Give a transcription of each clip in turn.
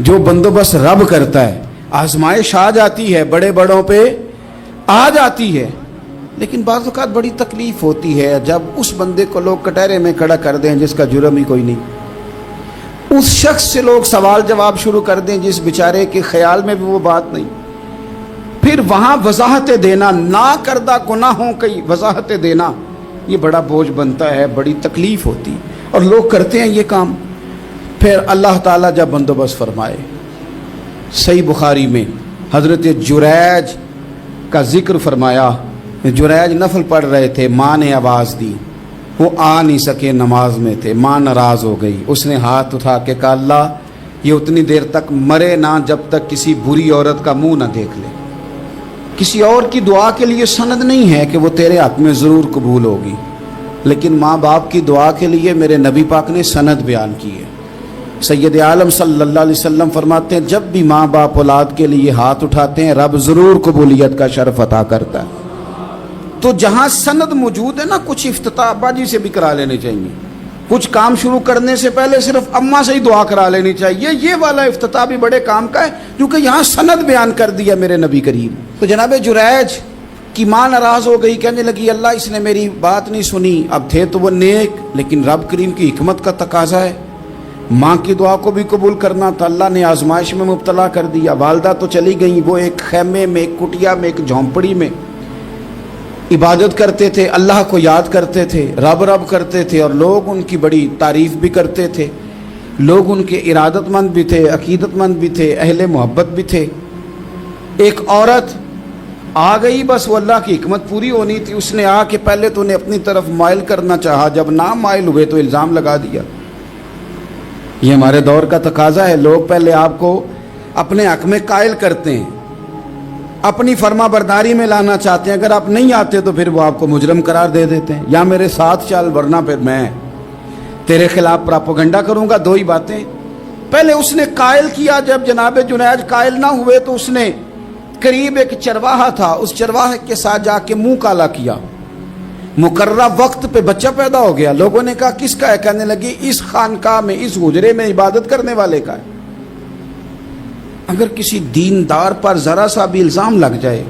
जो बंदोबस्त रब करता है। आजमाइश आ जाती है, बड़े बड़ों पे आ जाती है, लेकिन बाज़ औक़ात बड़ी तकलीफ़ होती है जब उस बंदे को लोग कटहरे में खड़ा कर दें जिसका जुर्म ही कोई नहीं। उस शख्स से लोग सवाल जवाब शुरू कर दें जिस बेचारे के ख्याल में भी वो बात नहीं। फिर वहाँ वजाहत देना, ना करदा गुनाहों की वजाहत देना, ये बड़ा बोझ बनता है, बड़ी तकलीफ़ होती है और लोग करते हैं ये काम। फिर अल्लाह ताला जब बंदोबस्त फरमाए, सही बुखारी में हज़रत जुरैज का ज़िक्र फरमाया। जुरैज नफल पढ़ रहे थे, माँ ने आवाज़ दी, वो आ नहीं सके, नमाज में थे, माँ नाराज़ हो गई। उसने हाथ उठा के कहा, अल्लाह ये उतनी देर तक मरे ना जब तक किसी बुरी औरत का मुंह ना देख ले। किसी और की दुआ के लिए सनद नहीं है कि वो तेरे हक में ज़रूर कबूल होगी, लेकिन माँ बाप की दुआ के लिए मेरे नबी पाक ने सनद बयान की है। सैयद आलम सल्लल्लाहु अलैहि वसल्लम फरमाते हैं, जब भी माँ बाप औलाद के लिए हाथ उठाते हैं रब ज़रूर कबूलियत का शर्फ अता करता है। तो जहाँ सनद मौजूद है ना, कुछ इफ्तिताह अब्बाजी से भी करा लेने चाहिए। कुछ काम शुरू करने से पहले सिर्फ अम्मा से ही दुआ करा लेनी चाहिए। ये वाला इफ्तिताह भी बड़े काम का है, क्योंकि यहाँ सनद बयान कर दिया मेरे नबी करीम। तो जनाब जुरैज की माँ नाराज़ हो गई, कहने लगी अल्लाह इसने मेरी बात नहीं सुनी। अब थे तो वो नेक, लेकिन रब करीम की हिकमत का तकाजा है, माँ की दुआ को भी कबूल करना था। अल्लाह ने आजमाइश में मुब्तला कर दिया। वालदा तो चली गई, वो एक खैमे में, एक कुटिया में, एक झोंपड़ी में इबादत करते थे, अल्लाह को याद करते थे, रब रब करते थे, और लोग उनकी बड़ी तारीफ़ भी करते थे। लोग उनके इरादतमंद भी थे, अकीदतमंद भी थे, अहले मोहब्बत भी थे। एक औरत आ गई, बस वो अल्लाह की हिकमत पूरी होनी थी। उसने आके पहले तो उन्हें अपनी तरफ माइल करना चाहा, जब ना माइल हुए तो इल्ज़ाम लगा दिया। ये हमारे दौर का तकाजा है, लोग पहले आपको अपने हक में कायल करते हैं, अपनी फर्मा बरदारी में लाना चाहते हैं। अगर आप नहीं आते तो फिर वो आपको मुजरम करार दे देते हैं, या मेरे साथ चल वरना फिर मैं तेरे खिलाफ प्रोपेगेंडा करूंगा। दो ही बातें। पहले उसने कायल किया, जब जनाब जुनैद कायल ना हुए तो उसने करीब एक चरवाहा था, उस चरवाहे के साथ जाके मुंह काला किया। मुकर्रा वक्त पे बच्चा पैदा हो गया। लोगों ने कहा किसका है? कहने लगी इस खानकाह में, इस हुजरे में इबादत करने वाले का है। अगर किसी दीनदार पर जरा सा भी इल्ज़ाम लग जाए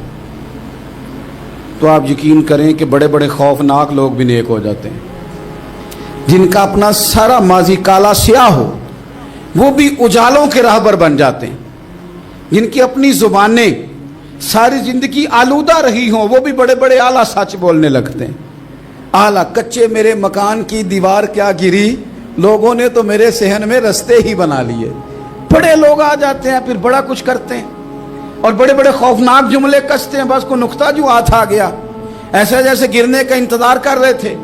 तो आप यकीन करें कि बड़े बड़े खौफनाक लोग भी नेक हो जाते हैं। जिनका अपना सारा माजी काला स्याह हो वो भी उजालों के राहबर बन जाते हैं। जिनकी अपनी जुबानें सारी जिंदगी आलूदा रही हों वो भी बड़े बड़े आला सच बोलने लगते हैं। आला कच्चे मेरे मकान की दीवार क्या गिरी, लोगों ने तो मेरे सहन में रस्ते ही बना लिए। बड़े लोग आ जाते हैं, फिर बड़ा कुछ करते हैं और बड़े बड़े खौफनाक जुमले कसते हैं। बस को नुक्ता जो हाथ आ गया, ऐसे जैसे गिरने का इंतजार कर रहे थे।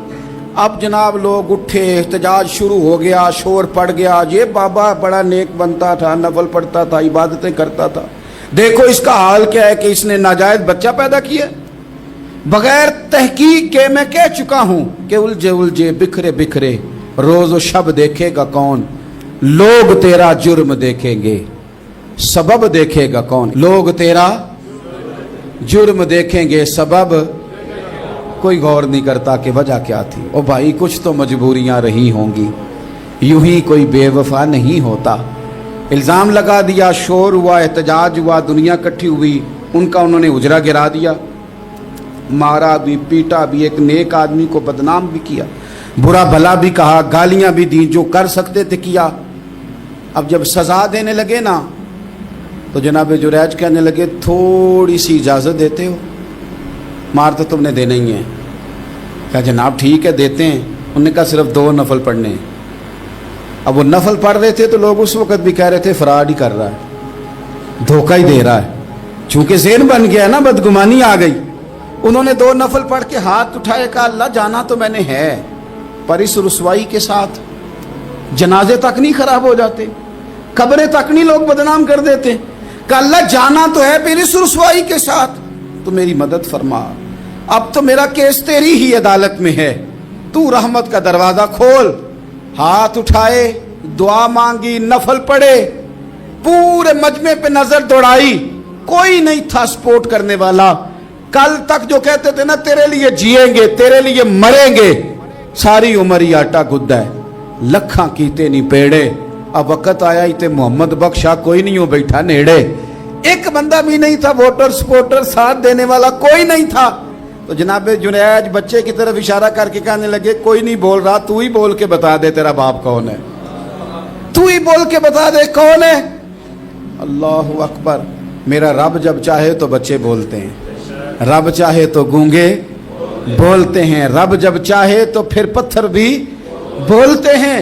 अब जनाब लोग उठे, एहतजाज शुरू हो गया, शोर पड़ गया। ये बाबा बड़ा नेक बनता था, नफल पढ़ता था, इबादतें करता था, देखो इसका हाल क्या है कि इसने नाजायज बच्चा पैदा किया। बगैर तहकीक के मैं कह चुका हूं कि उलझे उलझे बिखरे बिखरे रोज व शब देखेगा कौन, लोग तेरा जुर्म देखेंगे सबब देखेगा कौन। लोग तेरा जुर्म देखेंगे, सबब कोई गौर नहीं करता कि वजह क्या थी। ओ भाई कुछ तो मजबूरियां रही होंगी, यूं ही कोई बेवफा नहीं होता। इल्ज़ाम लगा दिया, शोर हुआ, एहतजाज हुआ, दुनिया इकट्ठी हुई, उनका उन्होंने उजरा गिरा दिया, मारा भी, पीटा भी, एक नेक आदमी को बदनाम भी किया, बुरा भला भी कहा, गालियां भी दी, जो कर सकते थे किया। अब जब सजा देने लगे ना तो जनाब जुरैज कहने लगे थोड़ी सी इजाज़त देते हो, मार तो तुमने देना ही है। कहा जनाब ठीक है देते हैं। उन्होंने कहा सिर्फ 2 नफल पढ़ने हैं। अब वो नफल पढ़ रहे थे तो लोग उस वक़्त भी कह रहे थे फराड ही कर रहा है, धोखा ही दे रहा है। चूंकि ज़हन बन गया ना, बदगुमानी आ गई। उन्होंने 2 नफल पढ़ के हाथ उठाए, कहा अल्लाह जाना तो मैंने है, पर इस रुसवाई के साथ जनाजे तक नहीं खराब हो जाते, कब्रें तक नहीं लोग बदनाम कर देते। कहा अल्लाह जाना तो है, फिर इस रुसवाई के साथ तो मेरी मदद फरमा। अब तो मेरा केस तेरी ही अदालत में है, तू रहमत का दरवाजा खोल। हाथ उठाए, दुआ मांगी, नफल पढ़े, पूरे मजमे पे नजर दौड़ाई, कोई नहीं था सपोर्ट करने वाला। कल तक जो कहते थे ना तेरे लिए जिएंगे, तेरे लिए मरेंगे, सारी उम्र ही आटा गुद्दा है। लखा कीते नहीं पेड़े, अब वक्त आया ही थे मोहम्मद बख्शा कोई नहीं हो बैठा नेड़े, एक बंदा भी नहीं था, वोटर सपोर्टर साथ देने वाला कोई नहीं था। तो जनाब जुनैद बच्चे की तरफ इशारा करके कहने लगे, कोई नहीं बोल रहा, तू ही बोल के बता दे तेरा बाप कौन है, तू ही बोल के बता दे कौन है। अल्लाहु अकबर। मेरा रब जब चाहे तो बच्चे बोलते हैं, रब चाहे तो गूंगे बोलते हैं, रब जब चाहे तो फिर पत्थर भी बोलते हैं।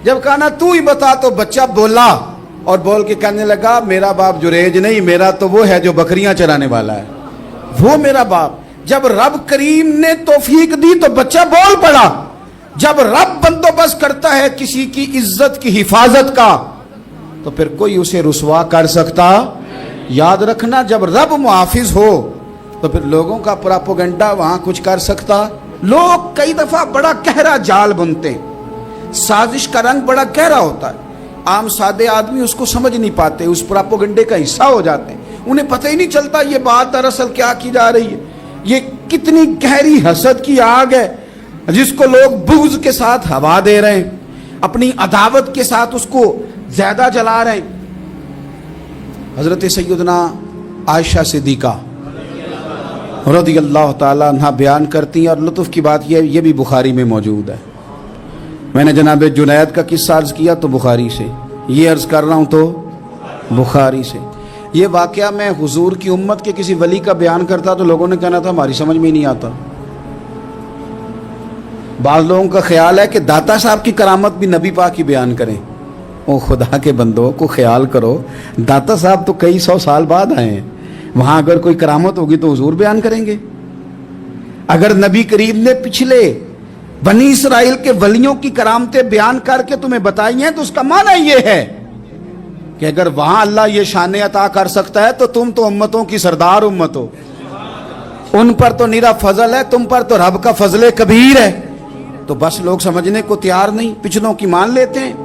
जब कहा ना तू ही बता तो बच्चा बोला और बोल के कहने लगा, मेरा बाप जुरेज नहीं, मेरा तो वो है जो बकरियां चराने वाला है, वो मेरा बाप। जब रब करीम ने तौफीक दी तो बच्चा बोल पड़ा। जब रब बंदोबस्त करता है किसी की इज्जत की हिफाजत का तो फिर कोई उसे रुसवा कर सकता। याद रखना, जब रब मुहाफिज हो तो फिर लोगों का प्रोपेगेंडा वहां कुछ कर सकता। लोग कई दफा बड़ा गहरा जाल बुनते हैं, साजिश का रंग बड़ा गहरा होता है, आम सादे आदमी उसको समझ नहीं पाते, उस प्रोपेगेंडे का हिस्सा हो जाते हैं, उन्हें पता ही नहीं चलता ये बात दरअसल क्या की जा रही है। ये कितनी गहरी हसद की आग है जिसको लोग बुग़्ज़ के साथ हवा दे रहे हैं, अपनी अदावत के साथ उसको ज्यादा जला रहे हैं। हजरत सैयदना आयशा सिद्दीक़ा रज़ियल्लाहु ताला अन्हा बयान करती हैं, और लुत्फ़ की बात ये भी बुखारी में मौजूद है। मैंने जनाब जुनैद का किस्सा अर्ज़ किया तो बुखारी से, ये अर्ज़ कर रहा हूँ तो बुखारी से। ये वाक़या मैं हुजूर की उम्मत के किसी वली का बयान करता तो लोगों ने कहना था हमारी समझ में ही नहीं आता। बाज़ लोगों का ख्याल है कि दाता साहब की करामत भी नबी पाक की बयान करें। ओ खुदा के बंदों को ख्याल करो, दाता साहब तो कई सौ साल बाद आए हैं, वहाँ अगर कोई करामत होगी तो हुजूर बयान करेंगे। अगर नबी करीम ने पिछले बनी इसराइल के वलियों की करामतें बयान करके तुम्हें बताई हैं तो उसका माना ये है कि अगर वहां अल्लाह ये शान अता कर सकता है तो तुम तो उम्मतों की सरदार उम्मत हो, उन पर तो निरा फजल है, तुम पर तो रब का फजल कबीर है। तो बस लोग समझने को तैयार नहीं, पिछलों की मान लेते हैं।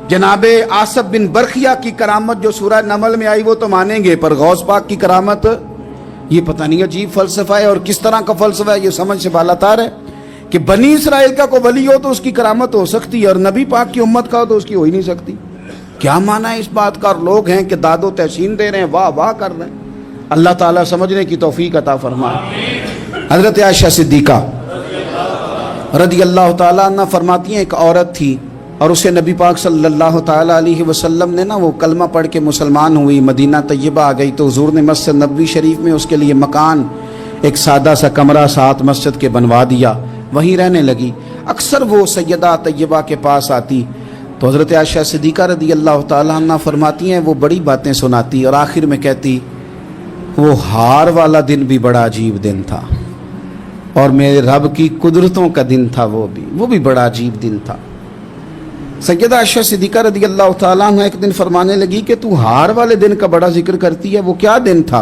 जनाबे आसफ बिन बरखिया की करामत जो सूरह नमल में आई वो तो मानेंगे, पर गौस पाक की करामत ये पता नहीं अजीब फलसफा है और किस तरह का फलसफा है, ये समझ से बालातार है कि बनी इसराइल का कोई वली हो तो उसकी करामत हो सकती है और नबी पाक की उम्मत का हो तो उसकी हो ही नहीं सकती। क्या माना है इस बात का? और लोग हैं कि दादो तहसीन दे रहे हैं, वाह वाह कर रहे हैं। अल्लाह ताला समझने की तौफीक अता फरमाए। हजरत आयशा सिद्दीक़ा रज़ियल्लाहु ताला अन्हा फरमाती हैं, एक औरत थी और उसे नबी पाक सल्लल्लाहु ताला अलैहि वसल्लम ने ना वो कलमा पढ़ के मुसलमान हुई, मदीना तैयबा आ गई तो हुजूर ने मस्जिद नबवी शरीफ में उसके लिए मकान, एक सादा सा कमरा साथ मस्जिद के बनवा दिया, वहीं रहने लगी। अक्सर वो सैयदा तैयबा के पास आती तो हज़रत आयशा सिद्दीक़ा रज़ियल्लाहु ताला अन्हा फरमाती हैं, वो बड़ी बातें सुनाती और आखिर में कहती, वो हार वाला दिन भी बड़ा अजीब दिन था और मेरे रब की कुदरतों का दिन था, वो भी बड़ा अजीब दिन था। सैयदा आयशा सिद्दीक़ा रज़ियल्लाहु ताला अन्हा एक दिन फरमाने लगी कि तू हार वाले दिन का बड़ा जिक्र करती है, वो क्या दिन था?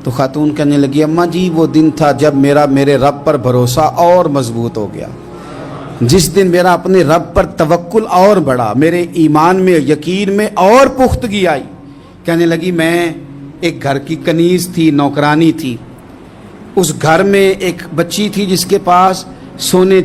तो खातून कहने लगी, अम्मा जी वो दिन था जब मेरे रब पर भरोसा और मजबूत हो गया, जिस दिन मेरा अपने रब पर तवक्कुल और बढ़ा, मेरे ईमान में यकीन में और पुख्तगी आई। कहने लगी, मैं एक घर की कनीज थी, नौकरानी थी, उस घर में एक बच्ची थी जिसके पास सोने